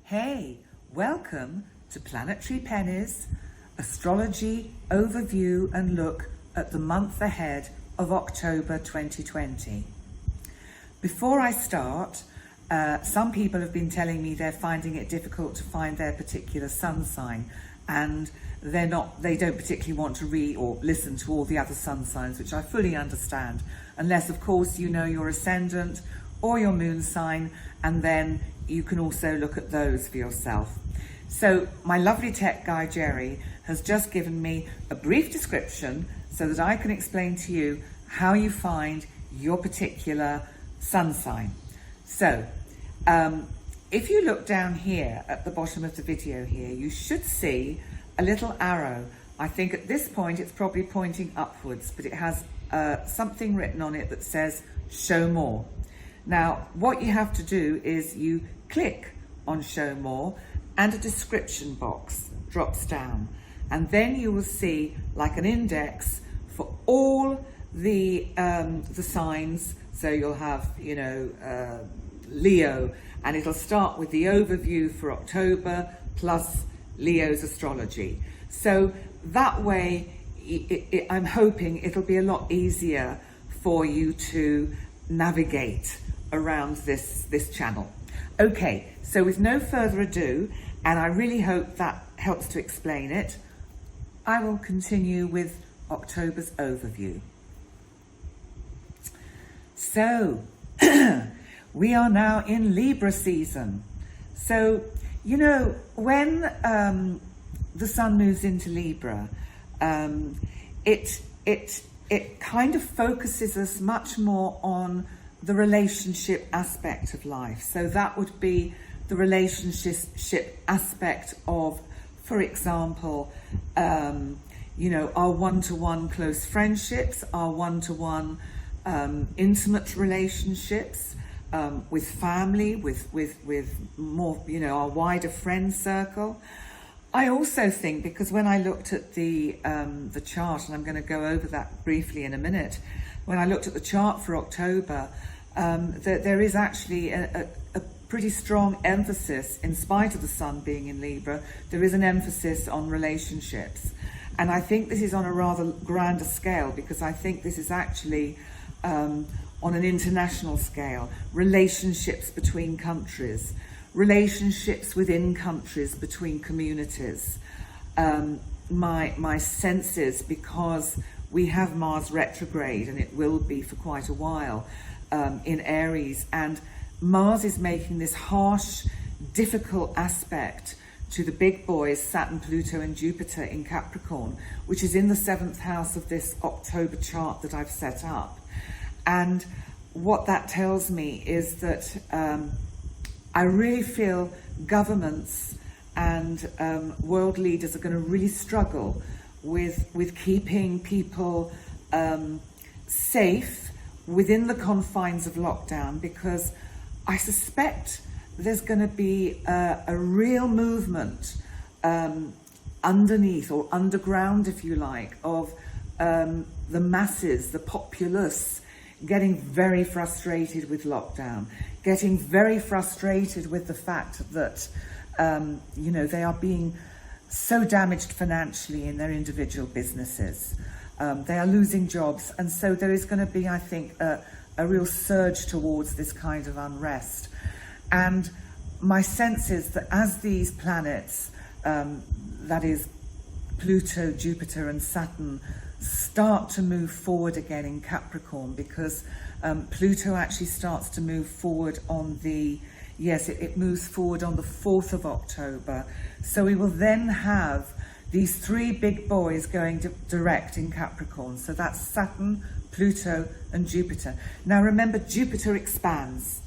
Hey, welcome to Planetary Pennies, Astrology Overview and Look at the month ahead of October 2020. Before I start, some people have been telling me they're finding it difficult to find their particular sun sign, and they don't particularly want to read or listen to all the other sun signs, which I fully understand, unless of course you know your ascendant or your moon sign, and then you can also look at those for yourself. So my lovely tech guy Jerry has just given me a brief description so that I can explain to you how you find your particular sun sign. So if you look down here at the bottom of the video here, you should see a little arrow. I think at this point it's probably pointing upwards, but it has something written on it that says show more. Now what you have to do is you click on show more and a description box drops down, and then you will see like an index for all the signs. So you'll have, Leo, and it'll start with the overview for October plus Leo's astrology. So that way I'm hoping it'll be a lot easier for you to navigate around this channel. Okay, so with no further ado, and I really hope that helps to explain it, I will continue with October's overview. So we are now in Libra season. So, when the sun moves into Libra, it kind of focuses us much more on the relationship aspect of life. So that would be the relationship aspect of, for example, our one-to-one close friendships, our one-to-one intimate relationships with family, with more, our wider friend circle. I also think, because when I looked at the chart, and I'm going to go over that briefly in a minute, when I looked at the chart for October, there is actually a pretty strong emphasis, in spite of the sun being in Libra, there is an emphasis on relationships. And I think this is on a rather grander scale, because I think this is actually on an international scale. Relationships between countries, relationships within countries, between communities. My sense is, because we have Mars retrograde, and it will be for quite a while in Aries, and Mars is making this harsh, difficult aspect to the big boys, Saturn, Pluto and Jupiter in Capricorn, which is in the 7th house of this October chart that I've set up. And what that tells me is that I really feel governments and world leaders are going to really struggle with keeping people safe within the confines of lockdown, because I suspect there's going to be a real movement underneath, or underground if you like, of the masses, the populace, getting very frustrated with lockdown, getting very frustrated with the fact that they are being so damaged financially in their individual businesses. They are losing jobs, and so there is going to be, I think, a real surge towards this kind of unrest. And my sense is that as these planets, that is Pluto, Jupiter and Saturn, start to move forward again in Capricorn, because Pluto actually starts to move forward on it moves forward on the 4th of October. So we will then have these three big boys going direct in Capricorn. So that's Saturn, Pluto and Jupiter. Now remember, Jupiter expands,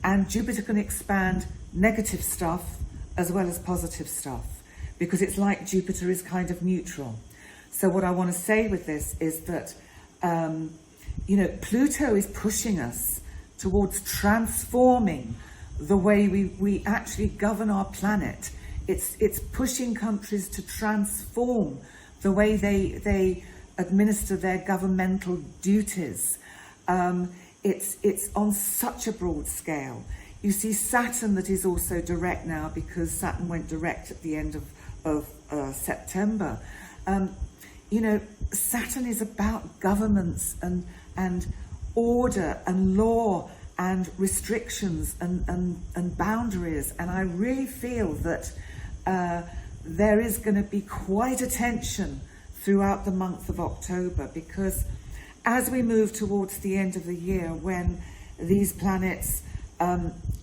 and Jupiter can expand negative stuff as well as positive stuff, because it's like Jupiter is kind of neutral. So what I want to say with this is that, Pluto is pushing us towards transforming the way we actually govern our planet. It's pushing countries to transform the way they administer their governmental duties. It's on such a broad scale. You see Saturn that is also direct now, because Saturn went direct at the end of September. You know, Saturn is about governments and order and law and restrictions and boundaries. And I really feel that there is going to be quite a tension throughout the month of October, because as we move towards the end of the year, when these planets,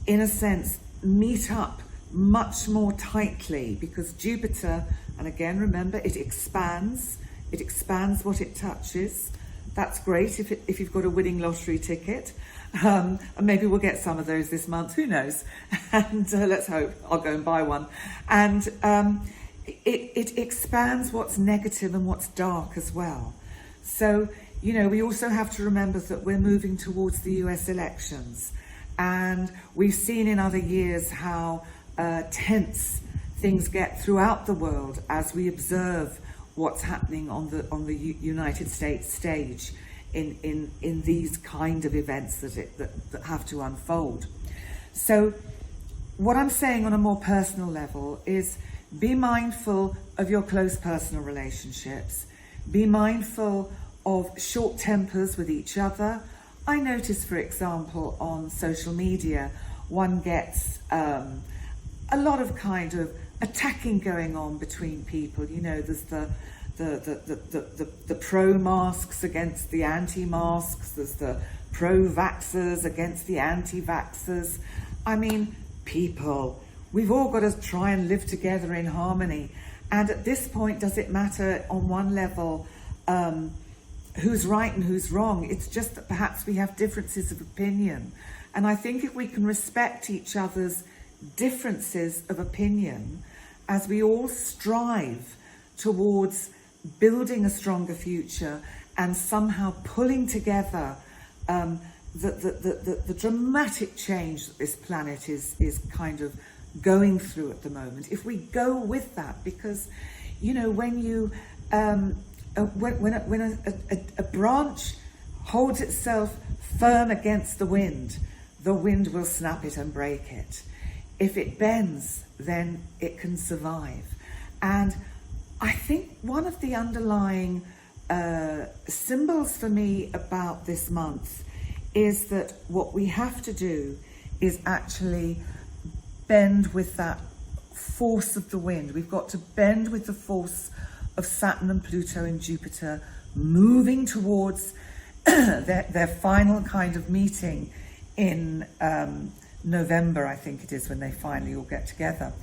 in a sense, meet up much more tightly, because Jupiter, and again, remember, it expands what it touches. That's great if you've got a winning lottery ticket. And maybe we'll get some of those this month, who knows? And let's hope I'll go and buy one. And it expands what's negative and what's dark as well. So, you know, we also have to remember that we're moving towards the US elections. And we've seen in other years how tense things get throughout the world as we observe what's happening on the United States stage in these kind of events that have to unfold. So what I'm saying on a more personal level is, be mindful of your close personal relationships. Be mindful of short tempers with each other. I notice, for example, on social media, one gets a lot of kind of attacking going on between people. You know, there's the pro-masks against the anti-masks. There's the pro-vaxxers against the anti-vaxxers. I mean, people, we've all got to try and live together in harmony. And at this point, does it matter on one level who's right and who's wrong? It's just that perhaps we have differences of opinion. And I think if we can respect each other's differences of opinion, as we all strive towards building a stronger future and somehow pulling together the dramatic change that this planet is kind of going through at the moment, if we go with that, because, you know, when you when a branch holds itself firm against the wind will snap it and break it. If it bends, then it can survive. And I think one of the underlying symbols for me about this month is that what we have to do is actually bend with that force of the wind. We've got to bend with the force of Saturn and Pluto and Jupiter moving towards their final kind of meeting in November, I think it is, when they finally all get together.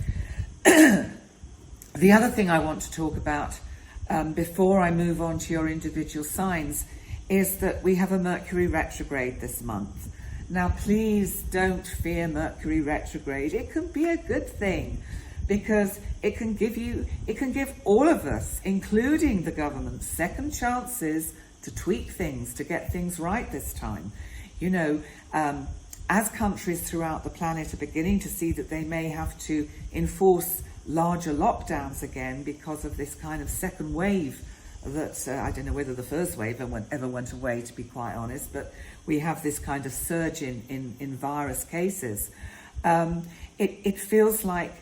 The other thing I want to talk about before I move on to your individual signs is that we have a Mercury retrograde this month. Now, please don't fear Mercury retrograde. It can be a good thing, because it can give all of us, including the government, second chances to tweak things, to get things right this time. You know, as countries throughout the planet are beginning to see that they may have to enforce larger lockdowns again because of this kind of second wave that, I don't know whether the first wave ever went away, to be quite honest, but we have this kind of surge in virus cases. It feels like,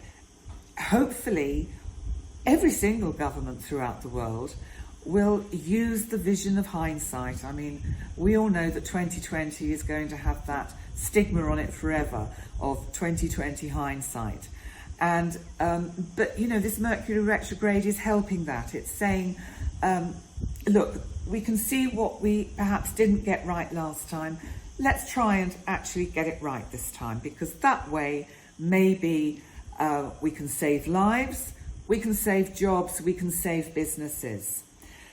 hopefully, every single government throughout the world will use the vision of hindsight. I mean, we all know that 2020 is going to have that stigma on it forever of 2020 hindsight. And but you know, this Mercury retrograde is helping that. It's saying, look, we can see what we perhaps didn't get right last time. Let's try and actually get it right this time, because that way maybe we can save lives, we can save jobs, we can save businesses.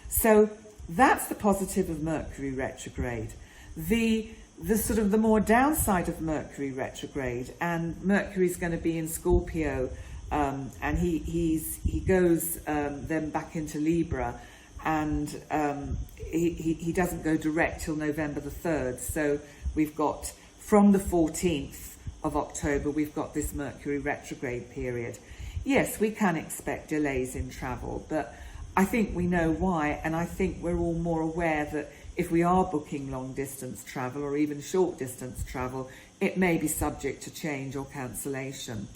So that's the positive of Mercury retrograde. The sort of the more downside of Mercury retrograde, and Mercury's going to be in Scorpio, and he goes then back into Libra, and he doesn't go direct till November the 3rd. So we've got, from the 14th of October, we've got this Mercury retrograde period. Yes, we can expect delays in travel, but I think we know why, and I think we're all more aware that if we are booking long distance travel or even short distance travel, it may be subject to change or cancellation.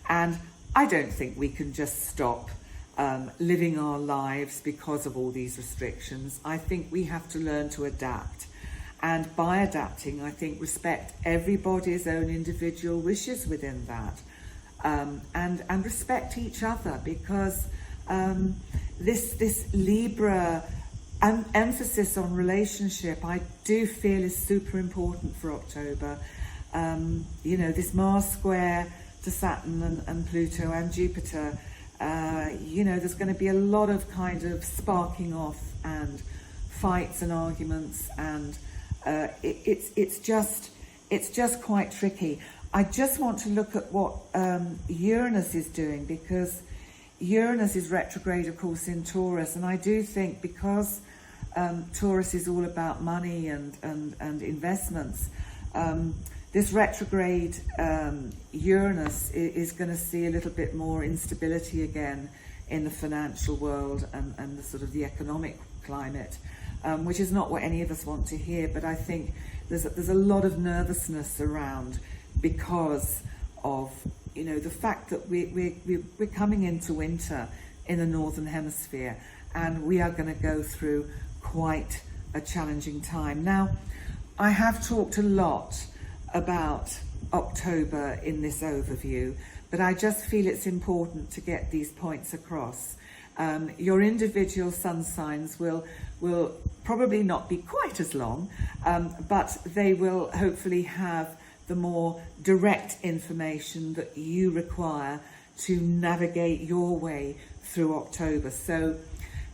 And I don't think we can just stop living our lives because of all these restrictions. I think we have to learn to adapt. And by adapting, I think respect everybody's own individual wishes within that. And respect each other, because this Libra emphasis on relationship, I do feel is super important for October. You know, this Mars square to Saturn and Pluto and Jupiter, you know, there's going to be a lot of kind of sparking off and fights and arguments, and it's just quite tricky. I just want to look at what Uranus is doing, because Uranus is retrograde, of course, in Taurus, and I do think because Taurus is all about money and investments, this retrograde Uranus is going to see a little bit more instability again in the financial world and the sort of the economic climate, which is not what any of us want to hear. But I think there's a lot of nervousness around because of, you know, the fact that we're coming into winter in the Northern Hemisphere, and we are going to go through quite a challenging time. Now, I have talked a lot about October in this overview, but I just feel it's important to get these points across. Your individual sun signs will probably not be quite as long, but they will hopefully have the more direct information that you require to navigate your way through October. So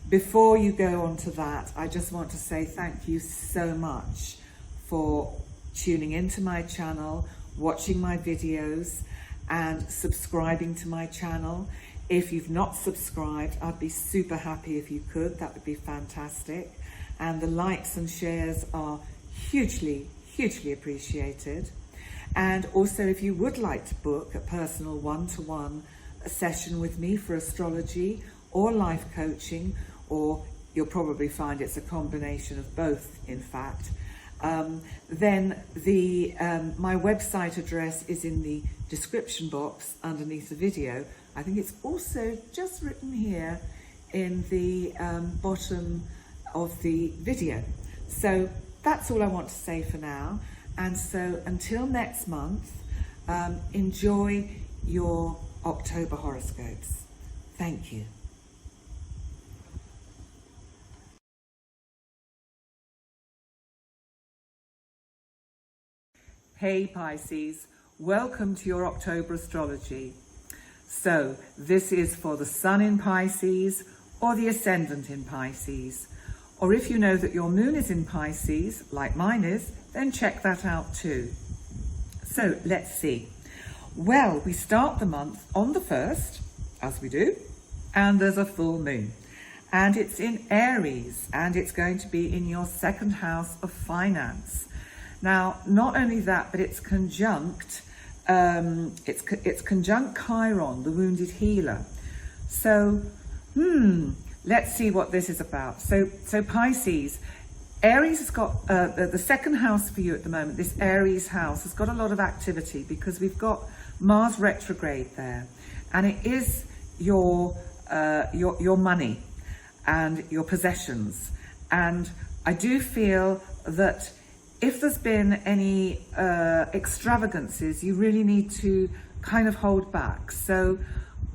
before you go on to that, I just want to say thank you so much for tuning into my channel, watching my videos, and subscribing to my channel. If you've not subscribed, I'd be super happy if you could. That would be fantastic. And the likes and shares are hugely, hugely appreciated. And also, if you would like to book a personal one-to-one session with me for astrology or life coaching, or you'll probably find it's a combination of both, in fact, then my website address is in the description box underneath the video. I think it's also just written here in the bottom of the video. So that's all I want to say for now. And so until next month, enjoy your October horoscopes. Thank you. Hey Pisces, welcome to your October astrology. So this is for the Sun in Pisces or the Ascendant in Pisces. Or if you know that your Moon is in Pisces, like mine is, then check that out too. So let's see. Well, we start the month on the 1st, as we do, and there's a full moon. And it's in Aries, and it's going to be in your second house of finance. Now, not only that, but it's conjunct, it's conjunct Chiron, the wounded healer. So, let's see what this is about. So Pisces, Aries has got the second house for you at the moment. This Aries house has got a lot of activity because we've got Mars retrograde there, and it is your money and your possessions. And I do feel that if there's been any extravagances, you really need to kind of hold back. So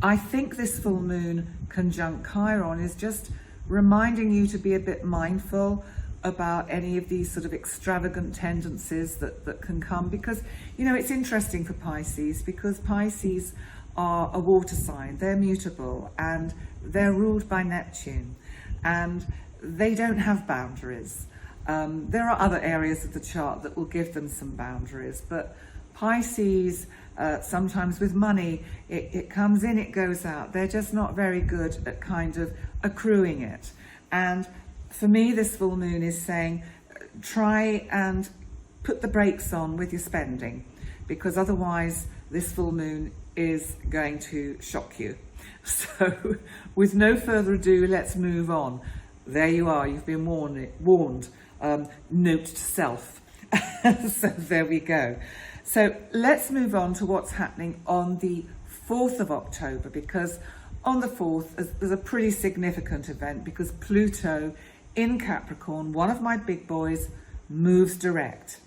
I think this full moon conjunct Chiron is just reminding you to be a bit mindful about any of these sort of extravagant tendencies that can come, because, you know, it's interesting for Pisces because Pisces are a water sign. They're mutable and they're ruled by Neptune, and they don't have boundaries. There are other areas of the chart that will give them some boundaries, but Pisces, sometimes with money, it comes in, it goes out. They're just not very good at kind of accruing it. And for me, this full moon is saying, try and put the brakes on with your spending, because otherwise this full moon is going to shock you. So with no further ado, let's move on. There you are, you've been warned. Note to self. So there we go. So let's move on to what's happening on the 4th of October, because on the 4th, there's a pretty significant event because Pluto in Capricorn, one of my big boys, moves direct.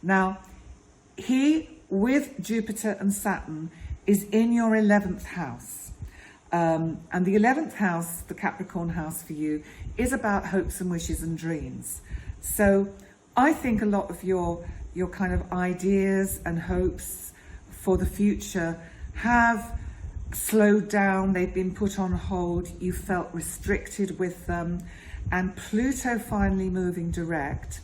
Now, he, with Jupiter and Saturn, is in your 11th house. And the 11th house, the Capricorn house for you, is about hopes and wishes and dreams. So I think a lot of your kind of ideas and hopes for the future have slowed down, they've been put on hold, you felt restricted with them, and Pluto finally moving direct.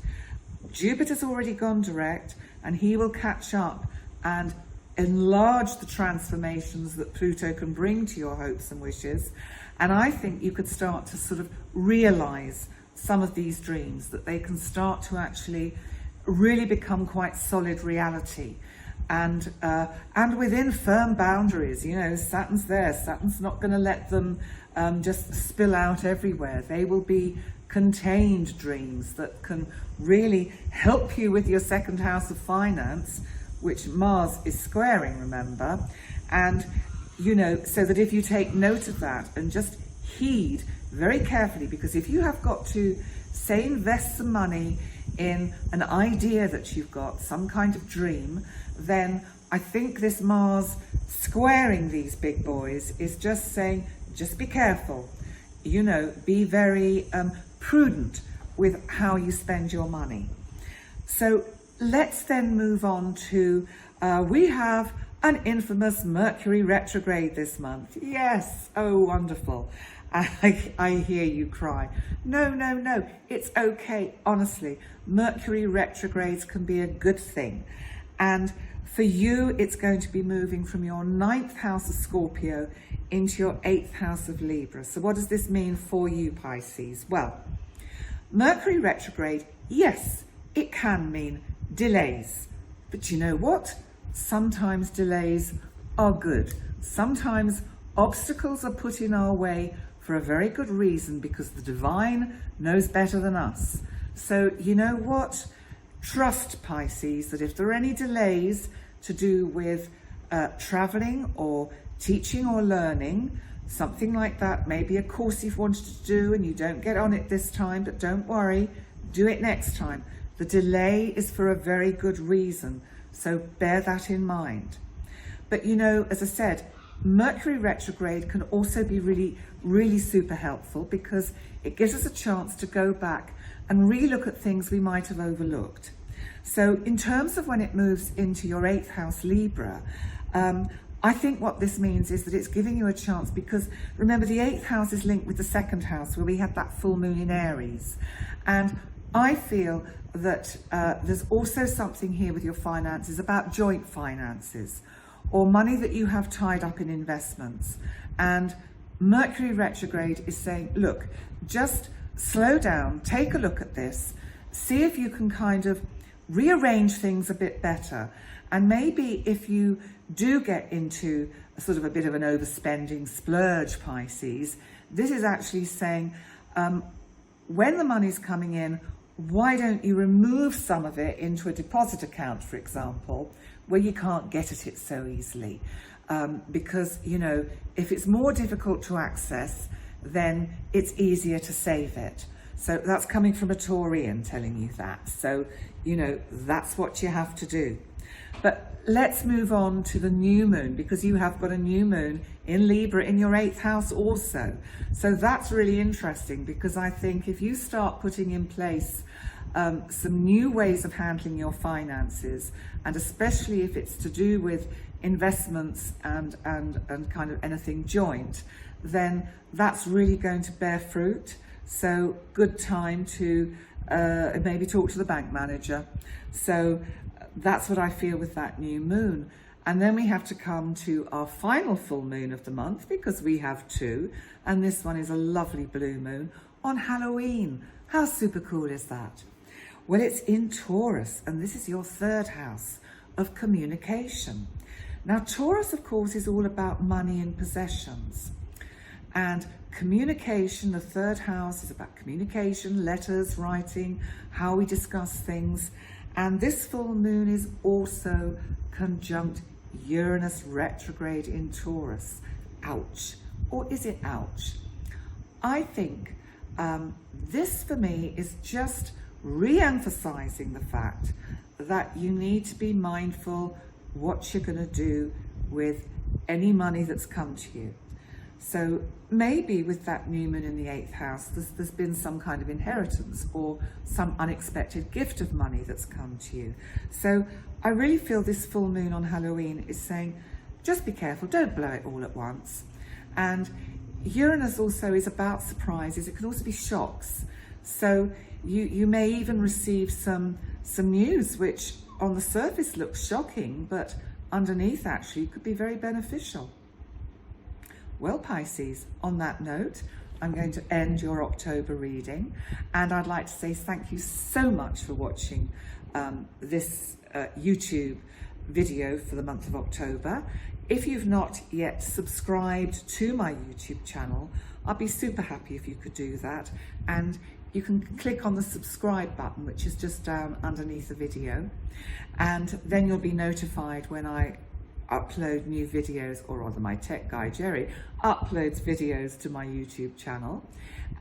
Jupiter's already gone direct, and he will catch up and enlarge the transformations that Pluto can bring to your hopes and wishes. And I think you could start to sort of realize some of these dreams, that they can start to actually really become quite solid reality. And within firm boundaries, you know, Saturn's there. Saturn's not going to let them just spill out everywhere. They will be contained dreams that can really help you with your second house of finance, which Mars is squaring, remember? And, you know, so that if you take note of that and just heed very carefully, because if you have got to, say, invest some money in an idea that you've got, some kind of dream, then I think this Mars squaring these big boys is just saying, just be careful, you know, be very prudent with how you spend your money. So let's then move on to, we have an infamous Mercury retrograde this month. Yes, oh, wonderful. I hear you cry. No, no, no, it's okay. Honestly, Mercury retrogrades can be a good thing. And for you, it's going to be moving from your 9th house of Scorpio into your 8th house of Libra. So what does this mean for you, Pisces? Well, Mercury retrograde, yes, it can mean delays. But you know what? Sometimes delays are good. Sometimes obstacles are put in our way for a very good reason, because the divine knows better than us. So you know what? Trust, Pisces, that if there are any delays to do with traveling or teaching or learning, something like that, maybe a course you've wanted to do and you don't get on it this time, but don't worry, do it next time. The delay is for a very good reason, so bear that in mind. But you know, as I said, Mercury retrograde can also be really, really super helpful, because it gives us a chance to go back and relook at things we might have overlooked. So in terms of when it moves into your 8th house Libra, I think what this means is that it's giving you a chance, because remember, the 8th house is linked with the 2nd house where we had that full moon in Aries. And I feel that there's also something here with your finances about joint finances, or money that you have tied up in investments. And Mercury retrograde is saying, look, just slow down, take a look at this, see if you can kind of rearrange things a bit better. And maybe if you do get into a sort of a bit of an overspending splurge, Pisces, this is actually saying, when the money's coming in, why don't you remove some of it into a deposit account, for example, where you can't get at it so easily? Because, you know, if it's more difficult to access, then it's easier to save it. So that's coming from a Taurian telling you that. So, you know, that's what you have to do. But let's move on to the new moon, because you have got a new moon in Libra in your 8th house also. So that's really interesting, because I think if you start putting in place some new ways of handling your finances, and especially if it's to do with investments and kind of anything joint, then that's really going to bear fruit. So good time to maybe talk to the bank manager. So that's what I feel with that new moon. And then we have to come to our final full moon of the month, because we have two, and this one is a lovely blue moon on Halloween. How super cool is that? Well, it's in Taurus, and this is your 3rd house of communication. Now, Taurus, of course, is all about money and possessions. And communication, the 3rd house, is about communication, letters, writing, how we discuss things. And this full moon is also conjunct Uranus retrograde in Taurus. Ouch. Or is it ouch? I think this for me is just re-emphasizing the fact that you need to be mindful what you're going to do with any money that's come to you. So maybe with that new moon in the 8th house, there's been some kind of inheritance or some unexpected gift of money that's come to you. So I really feel this full moon on Halloween is saying, just be careful, don't blow it all at once. And Uranus also is about surprises. It can also be shocks. So you may even receive some news which on the surface looks shocking, but underneath actually could be very beneficial. Well, Pisces, on that note, I'm going to end your October reading, and I'd like to say thank you so much for watching this YouTube video for the month of October. If you've not yet subscribed to my YouTube channel, I'd be super happy if you could do that. And you can click on the subscribe button, which is just down underneath the video. And then you'll be notified when I upload new videos, or rather my tech guy, Jerry, uploads videos to my YouTube channel.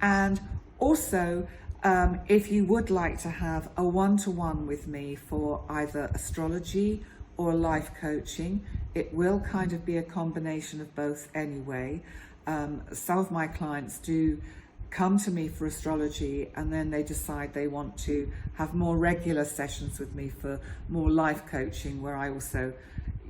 And also, if you would like to have a one-to-one with me for either astrology or life coaching, it will kind of be a combination of both anyway. Some of my clients do come to me for astrology, and then they decide they want to have more regular sessions with me for more life coaching, where I also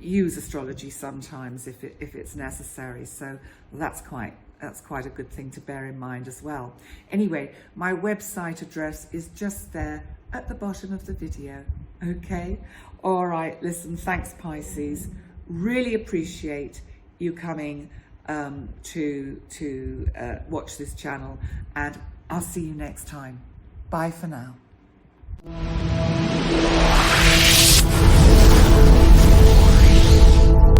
use astrology sometimes if it's necessary. So that's quite a good thing to bear in mind as well. Anyway, my website address is just there at the bottom of the video. Okay, all right, listen, thanks Pisces, really appreciate you coming to watch this channel, and I'll see you next time. Bye for now.